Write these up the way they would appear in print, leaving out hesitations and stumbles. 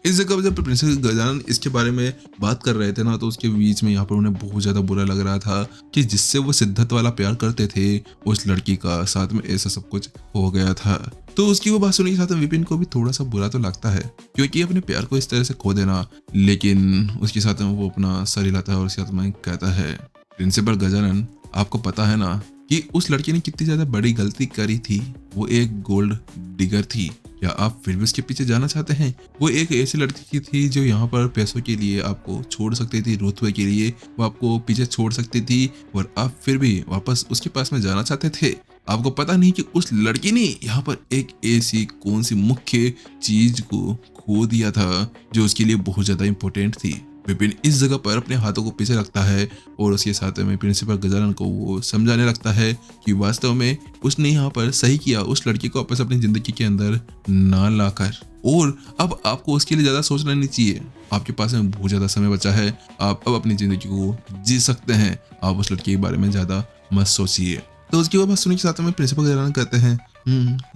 इस जगह पर जब प्रिंसेस गजानन इसके बारे में बात कर रहे थे ना, तो उसके बीच में यहाँ पर उन्हें बहुत ज़्यादा बुरा लग रहा था कि जिससे वो सिद्धार्थ वाला प्यार करते थे उस लड़की का साथ में ऐसा सब कुछ हो गया था। तो उसकी वो बात सुनने के साथ में विपिन को भी थोड़ा सा बुरा तो लगता है, क्योंकि अपने प्यार को इस तरह से खो देना। लेकिन उसके साथ में वो अपना सर हिलाता है और उसके साथ में कहता है, प्रिंसिपल गजानन, आपको पता है ना कि उस लड़की ने कितनी ज्यादा बड़ी गलती करी थी। वो एक गोल्ड डिगर थी। क्या आप फिर भी उसके पीछे जाना चाहते हैं? वो एक ऐसी लड़की थी जो यहाँ पर पैसों के लिए आपको छोड़ सकती थी, रुतबे के लिए वो आपको पीछे छोड़ सकती थी, और आप फिर भी वापस उसके पास में जाना चाहते थे। आपको पता नहीं कि उस लड़की ने यहाँ पर एक ऐसी कौन सी मुख्य चीज को खो दिया था जो उसके लिए बहुत ज्यादा इंपॉर्टेंट थी। विपिन इस जगह पर अपने हाथों को पीछे रखता है और उसके साथ में प्रिंसिपल गजानन को वो समझाने लगता है कि वास्तव में उसने यहाँ पर सही किया उस लड़की को वापस अपनी जिंदगी के अंदर ना लाकर, और अब आपको उसके लिए ज्यादा सोचना नहीं चाहिए। आपके पास में बहुत ज्यादा समय बचा है, आप अब अपनी जिंदगी को जी सकते हैं। आप उस लड़की के बारे में ज्यादा मत सोचिए। तो उसकी वो बात सुनने के साथ में प्रिंसिपल गजानन कहते हैं,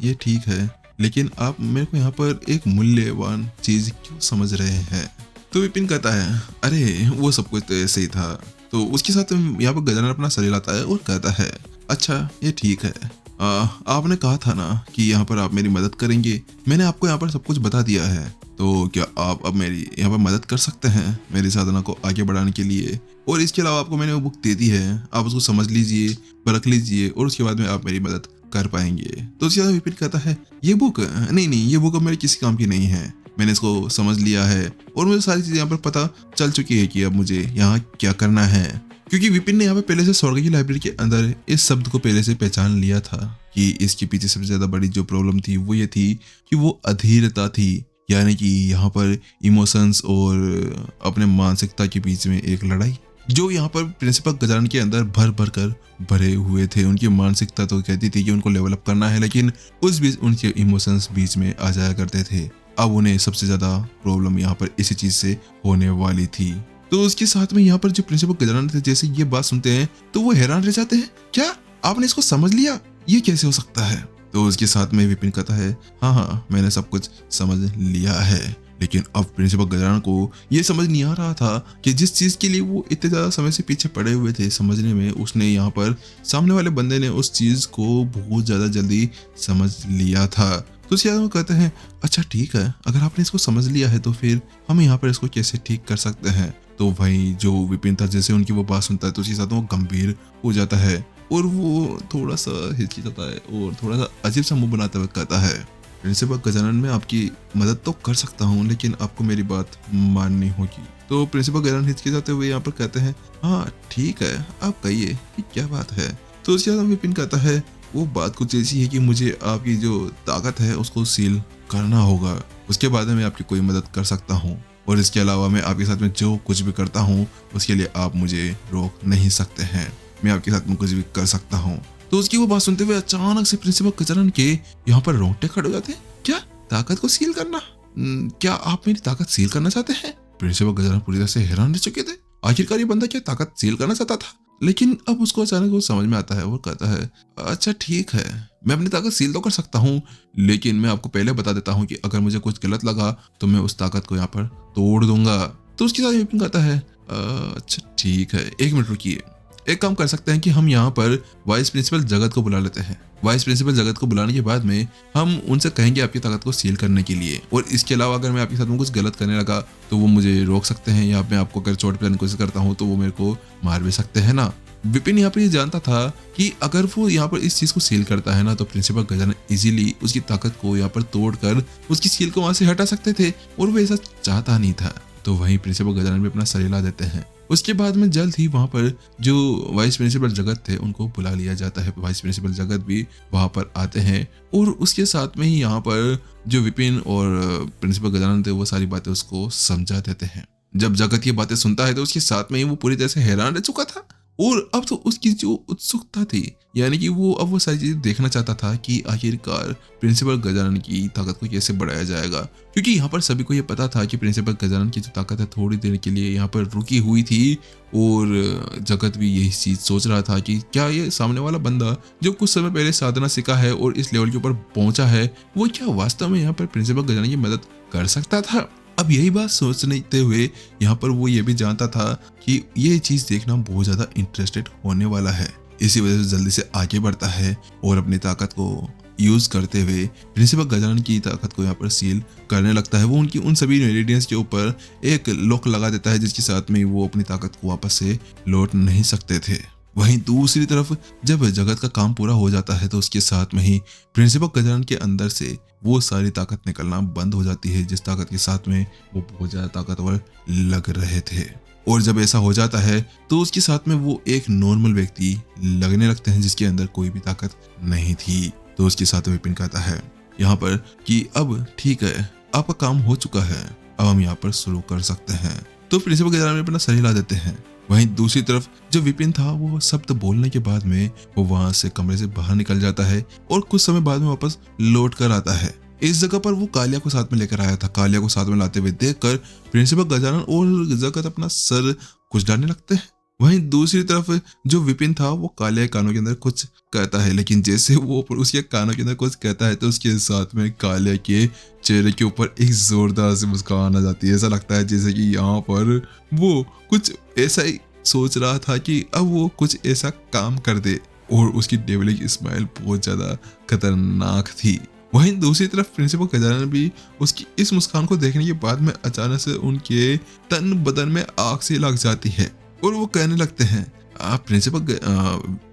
ये ठीक है, लेकिन आप मेरे को यहाँ पर एक मूल्यवान चीज क्यों समझ रहे हैं? तो विपिन कहता है, अरे वो सब कुछ तो ऐसे ही था। तो उसके साथ यहाँ पर गजानन अपना सर हिलाता है और कहता है, अच्छा ये ठीक है, आपने कहा था ना कि यहाँ पर आप मेरी मदद करेंगे। मैंने आपको यहाँ पर सब कुछ बता दिया है, तो क्या आप अब मेरी यहाँ पर मदद कर सकते हैं मेरी साधना को आगे बढ़ाने के लिए? और इसके अलावा आपको मैंने वो बुक दे दी है, आप उसको समझ लीजिए, परख लीजिए, और उसके बाद में आप मेरी मदद कर पाएंगे। तो उसके बाद विपिन कहता है, ये बुक नहीं, ये बुक अब मेरे किसी काम की नहीं है। मैंने इसको समझ लिया है और मुझे सारी चीजें यहाँ पर पता चल चुकी है कि अब मुझे यहाँ क्या करना है। क्योंकि विपिन ने यहाँ पे पहले से स्वर्ग की लाइब्रेरी के अंदर इस शब्द को पहले से पहचान लिया था कि इसके पीछे सबसे ज्यादा बड़ी जो प्रॉब्लम थी वो ये थी कि वो अधीरता थी, यानी कि यहाँ पर इमोशंस और अपने मानसिकता के बीच में एक लड़ाई जो यहाँ पर प्रिंसिपल गजानन के अंदर भर भर कर भरे हुए थे। उनकी मानसिकता तो कहती थी कि उनको लेवल अप करना है, लेकिन उस बीच उनके इमोशंस बीच में आ जाया करते थे। अब उन्हें सबसे ज्यादा प्रॉब्लम यहाँ पर इसी चीज से होने वाली थी। तो उसके साथ में यहाँ पर जो प्रिंसिपल गजानन थे, जैसे ये बात सुनते हैं तो वो हैरान रह जाते हैं, क्या आपने इसको समझ लिया? ये कैसे हो सकता है? तो उसके साथ में विपिन कहता है, हाँ मैंने सब कुछ समझ लिया है। लेकिन अब प्रिंसिपल गजानन को ये समझ नहीं आ रहा था कि जिस चीज के लिए वो इतने ज्यादा समय से पीछे पड़े हुए थे समझने में, उसने यहाँ पर सामने वाले बंदे ने उस चीज को बहुत ज्यादा जल्दी समझ लिया था। तो उस वो कहते हैं, अच्छा ठीक है, अगर आपने इसको समझ लिया है तो फिर हम यहाँ पर इसको कैसे ठीक कर सकते हैं? तो भाई जो विपिन था, जैसे उनकी वो बात सुनता है तो उसके साथ वो गंभीर हो जाता है और वो थोड़ा सा हिचकिचाता है और थोड़ा सा अजीब सा मुंह बनाते हुए कहता है, प्रिंसिपल गजानन मैं आपकी मदद तो कर सकता हूँ, लेकिन आपको मेरी बात माननी होगी। तो प्रिंसिपल गजानन हिचकिचाते हुए यहाँ पर कहते हैं, हाँ ठीक है, आप कहिए कि क्या बात है? तो उसके बाद विपिन कहता है, वो बात कुछ ऐसी है कि मुझे आपकी जो ताकत है उसको सील करना होगा, उसके बाद मैं आपकी कोई मदद कर सकता हूँ, और इसके अलावा मैं आपके साथ में जो कुछ भी करता हूँ उसके लिए आप मुझे रोक नहीं सकते हैं। मैं आपके साथ में कुछ भी कर सकता हूँ। तो उसकी वो बात सुनते हुए अचानक से प्रिंसिपल गजानन के यहाँ पर रोंगटे खड़े हो जाते हैं। क्या ताकत को सील करना? क्या आप मेरी ताकत सील करना चाहते हैं? प्रिंसिपल गजानन पूरी तरह से हैरान रह चुके थे। आखिरकार ये बंदा क्या ताकत सील करना चाहता था? लेकिन अब उसको अचानक वो समझ में आता है और कहता है, अच्छा ठीक है, मैं अपनी ताकत सील तो कर सकता हूँ, लेकिन मैं आपको पहले बता देता हूँ कि अगर मुझे कुछ गलत लगा तो मैं उस ताकत को यहाँ पर तोड़ दूंगा। तो उसके साथ विपिन कहता है, अच्छा ठीक है, एक मिनट रुकिए, एक काम कर सकते हैं कि हम यहाँ पर वाइस प्रिंसिपल जगत को बुला लेते हैं। वाइस प्रिंसिपल जगत को बुलाने के बाद में हम उनसे कहेंगे आपकी ताकत को सील करने के लिए, और इसके अलावा अगर मैं आपके साथ में कुछ गलत करने लगा तो वो मुझे रोक सकते हैं, या मैं आपको अगर चोट पहुंचाने की कोशिश करता हूँ तो वो मेरे को मार भी सकते हैं ना। विपिन यहाँ पर ये जानता था कि अगर वो यहाँ पर इस चीज को सील करता है ना तो प्रिंसिपल गजानन इजीली उसकी ताकत को यहाँ पर तोड़कर उसकी सील को वहां से हटा सकते थे, और वो ऐसा चाहता नहीं था। तो वहीं प्रिंसिपल गजानन भी अपना सर हिला देते हैं। उसके बाद में जल्द ही वहां पर जो वाइस प्रिंसिपल जगत थे उनको बुला लिया जाता है। वाइस प्रिंसिपल जगत भी वहां पर आते हैं और उसके साथ में ही यहाँ पर जो विपिन और प्रिंसिपल गजानन थे वो सारी बातें उसको समझा देते हैं। जब जगत ये बातें सुनता है तो उसके साथ में ही वो पूरी तरह से हैरान रह चुका था, और अब तो उसकी जो उत्सुकता थी, यानी कि वो अब वो सारी चीजें देखना चाहता था कि आखिरकार प्रिंसिपल गजानन की ताकत को कैसे बढ़ाया जाएगा। क्योंकि यहाँ पर सभी को ये पता था कि प्रिंसिपल गजानन की जो ताकत है थोड़ी देर के लिए यहाँ पर रुकी हुई थी, और जगत भी यही चीज सोच रहा था कि क्या ये सामने वाला बंदा जो कुछ समय पहले साधना सीखा है और इस लेवल के ऊपर पहुंचा है, वो क्या वास्तव में यहाँ पर प्रिंसिपल गजानन की मदद कर सकता था? अब यही बात सोचते हुए यहाँ पर वो ये भी जानता था कि ये चीज देखना बहुत ज्यादा इंटरेस्टेड होने वाला है। इसी वजह से जल्दी से आगे बढ़ता है और अपनी ताकत को यूज करते हुए प्रिंसिपल गजानन की ताकत को यहाँ पर सील करने लगता है। वो उनकी उन सभी इंग्रेडिएंट्स के ऊपर एक लॉक लगा देता है, जिसके साथ में वो अपनी ताकत को वापस से लौट नहीं सकते थे। वहीं दूसरी तरफ जब जगत का काम पूरा हो जाता है तो उसके साथ में ही प्रिंसिपल गजानन के अंदर से वो सारी ताकत निकलना बंद हो जाती है, जिस ताकत के साथ में वो बहुत ज्यादा ताकतवर लग रहे थे। और जब ऐसा हो जाता है तो उसके साथ में वो एक नॉर्मल व्यक्ति लगने लगते हैं, जिसके अंदर कोई भी ताकत नहीं थी। तो उसके साथ विपिन कहता है यहाँ पर कि अब ठीक है, आपका काम हो चुका है, अब हम यहाँ पर शुरू कर सकते हैं। तो प्रिंसिपल गजानन अपना सर हिला देते हैं। वहीं दूसरी तरफ जो विपिन था वो शब्द बोलने के बाद में वो वहां से कमरे से बाहर निकल जाता है और कुछ समय बाद में वापस लौट कर आता है। इस जगह पर वो कालिया को साथ में लेकर आया था। कालिया को साथ में लाते हुए देखकर प्रिंसिपल गजानन और जगत अपना सर कुचलाने लगते हैं। वहीं दूसरी तरफ जो विपिन था वो कालिया के कानों के अंदर कुछ कहता है, लेकिन जैसे वो उसके कानों के अंदर कुछ कहता है तो उसके साथ में कालिया के चेहरे के ऊपर एक जोरदार सी मुस्कान आ जाती है। ऐसा लगता है जैसे कि यहाँ पर वो कुछ ऐसा ही सोच रहा था कि अब वो कुछ ऐसा काम कर दे, और उसकी डेविलिंग स्माइल बहुत ज्यादा खतरनाक थी। वहीं दूसरी तरफ प्रिंसिपल गजानन भी उसकी इस मुस्कान को देखने के बाद में अचानक से उनके तन बदन में आग से लग जाती है और वो कहने लगते हैं आप प्रिंसिपल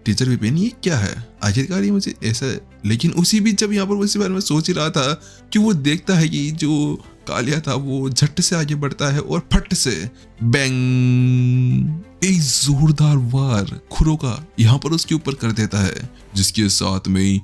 टीचर विपिन ये क्या है, आखिरकार ये मुझे ऐसा। लेकिन उसी बीच जब यहाँ पर वो इसी बारे में सोच ही रहा था कि वो देखता है कि जो कालिया था वो झट से आगे बढ़ता है और फट से बैंग एक जोरदार वार खुरों का यहाँ पर उसके ऊपर कर देता है, जिसके साथ में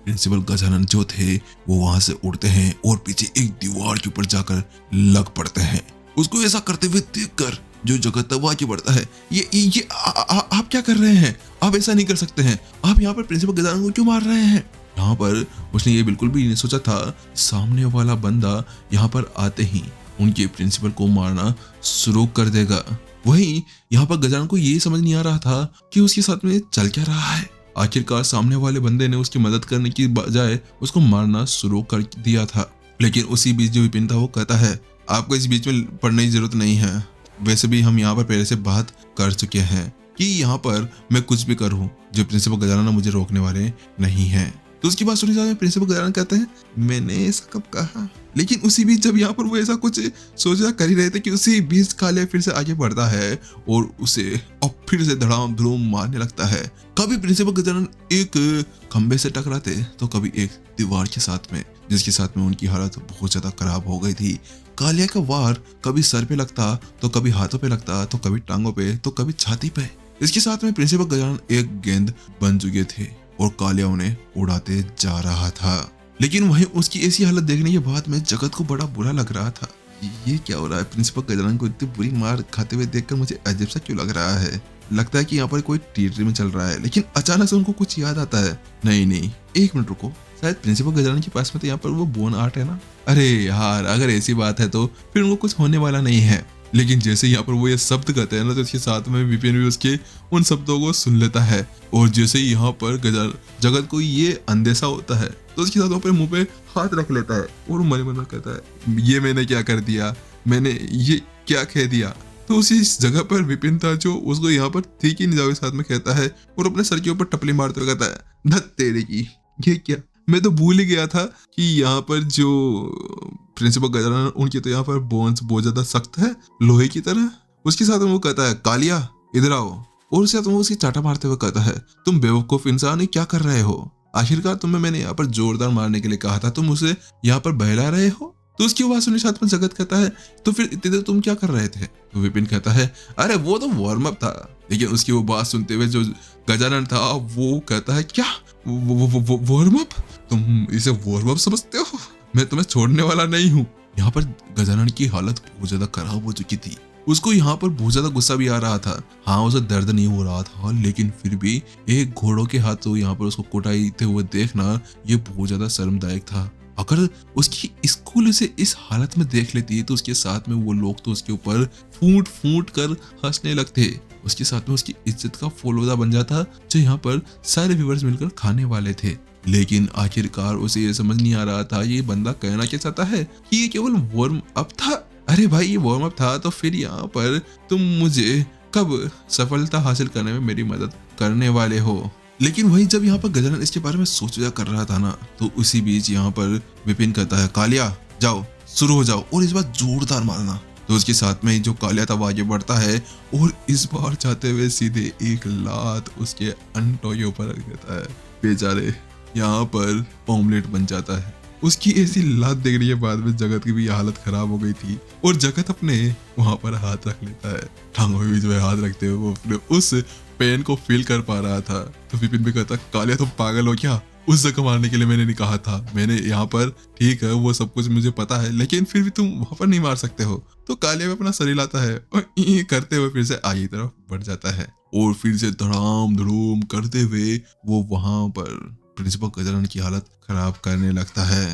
प्रिंसिपल गजानन जो थे वो वहां से उड़ते हैं और पीछे एक दीवार के ऊपर जाकर लग पड़ते हैं। उसको ऐसा करते हुए देखकर जो जगत तब आगे बढ़ता है, ये आप क्या कर रहे हैं, आप ऐसा नहीं कर सकते हैं, आप यहाँ पर प्रिंसिपल गजानन को क्यों मार रहे हैं। यहाँ पर उसने ये बिल्कुल भी नहीं सोचा था सामने वाला बंदा यहाँ पर आते ही उनके प्रिंसिपल को मारना शुरू कर देगा। वहीं यहाँ पर गजानन को ये समझ नहीं आ रहा था कि उसके साथ में चल क्या रहा है। आखिरकार सामने वाले बंदे ने उसकी मदद करने की बजाय उसको मारना शुरू कर दिया था। लेकिन उसी बीच जो विपिन था वो कहता है आपको इस बीच में पढ़ने की जरूरत नहीं है, वैसे भी हम यहाँ पर पहले से बात कर चुके हैं कि यहाँ पर मैं कुछ भी करूँ जो प्रिंसिपल गजानन मुझे रोकने वाले नहीं हैं। तो उसकी बात सुनी जाए प्रिंसिपल गजानन कहते हैं मैंने ऐसा कब कहा। लेकिन उसी बीच जब यहाँ पर वो ऐसा कुछ सोचा कर ही रहे थे कि उसी बीच कालिया फिर से आगे बढ़ता है और उसे अब फिर से धड़ाम धड़ूम मारने लगता है। कभी प्रिंसिपल गजानन एक खंबे से टकराते तो कभी एक दीवार के साथ में, जिसके साथ में उनकी हालत बहुत ज्यादा खराब हो गई थी। कालिया का वार कभी सर पे लगता तो कभी हाथों पे लगता तो कभी टांगों पे तो कभी छाती पे। इसके साथ में प्रिंसिपल गजानन एक गेंद बन चुके थे और कालिया उन्हें उड़ाते जा रहा था। लेकिन वहीं उसकी ऐसी हालत देखने के बाद में जगत को बड़ा बुरा लग रहा था। ये क्या हो रहा है, प्रिंसिपल गजानन को इतनी बुरी मार खाते हुए देखकर मुझे अजीब सा क्यों लग रहा है। लगता है कि यहाँ पर कोई थिएटर में चल रहा है। लेकिन अचानक से उनको कुछ याद आता है, नहीं एक मिनट रुको, शायद प्रिंसिपल गजानन के पास में तो यहाँ पर वो बोन आर्ट है ना। अरे यार अगर ऐसी बात है तो फिर उनको कुछ होने वाला नहीं है। लेकिन जैसे यहाँ पर वो ये शब्द कहते हैं ना तो इसके साथ में विपिन भी उसके उन शब्दों को सुन लेता है। और जैसे ही यहाँ पर जगत को ये अंदेशा होता है तो उसके साथ अपने मुंह पे हाथ रख लेता है और मन मन कहता है ये मैंने क्या कर दिया, मैंने ये क्या कह दिया। तो उसी जगह पर विपिन था जो उसको यहाँ पर ठीक ही निजाम के साथ में कहता है और अपने सर के ऊपर टपली मारते हुए कहता है धत तेरे की, ये क्या, मैं तो भूल ही गया था कि यहाँ पर जो प्रिंसिपल गजानन उनकी तो यहाँ पर बोन्स बहुत ज्यादा सख्त है लोहे की तरह। उसके साथ में वो कहता है कालिया इधर आओ, और उसके साथ में वो उसकी चाटा मारते हुए कहता है तुम बेवकूफ इंसान क्या कर रहे हो, आखिरकार तुम्हें मैंने यहाँ पर जोरदार मारने के लिए कहा था, तुम उसे यहाँ पर बहला रहे हो। तो उसकी आवाज सुनने साथ में जगत कहता है तो फिर इतनी देर तुम क्या कर रहे थे। तो विपिन कहता है अरे वो तो वार्म अप था। लेकिन उसकी वो बात सुनते हुए जो गजानन था वो कहता है क्या वार्म अप, तुम इसे वार्म अप समझते हो, मैं तुम्हें छोड़ने वाला नहीं हूँ। यहाँ पर गजानन की हालत बहुत ज्यादा खराब हो चुकी थी। उसको यहाँ पर बहुत ज्यादा गुस्सा भी आ रहा था। हाँ उसे दर्द नहीं हो रहा था, लेकिन फिर भी एक घोड़ों के हाथों यहाँ पर उसको कुटाते हुए देखना ये बहुत ज्यादा शर्मदायक था। अगर उसकी स्कूल से इस हालत में देख लेती तो उसके साथ में वो लोग तो उसके ऊपर फूट फूट कर हंसने लगते। उसके साथ में उसकी इज्जत का फलूदा बन जाता जो यहाँ पर सारे व्यूअर्स मिलकर खाने वाले थे। लेकिन आखिरकार उसे ये समझ नहीं आ रहा था ये बंदा कहना क्या चाहता है कि ये केवल वार्म अप था। अरे भाई ये वार्म अप था तो फिर यहाँ पर तुम मुझे कब सफलता हासिल करने में मेरी मदद करने वाले हो। लेकिन वही जब यहाँ पर गजानन इसके बारे में सोच विचार कर रहा था ना, तो उसी बीच यहाँ पर विपिन कहता है कालिया जाओ शुरू हो जाओ और इस बार जोरदार मारना। तो उसके साथ में ही जो कालिया था वो आगे बढ़ता है और इस बार चाहते हुए सीधे एक लात उसके अंटों के ऊपर रख देता है। बेचारे यहाँ पर ऑमलेट बन जाता है। उसकी ऐसी लात देखने के बाद में जगत की भी हालत खराब हो गई थी और जगत अपने वहां पर हाथ रख लेता है। टांगों के बीच में हाथ रखते हुए वो अपने उस पेन को फील कर पा रहा था। तो विपिन भी कहता कालिया तुम पागल हो क्या, उस जगह मारने के लिए मैंने नहीं कहा था, मैंने यहाँ पर ठीक है वो सब कुछ मुझे पता है लेकिन फिर भी तुम वहां पर नहीं मार सकते हो। तो कालिया भी अपना शरीर लाता है और ये करते हुए फिर से आगे की तरफ बढ़ जाता है और फिर से धड़ाम धड़ूम करते हुए वो वहां पर प्रिंसिपल गजानन की हालत खराब करने लगता है।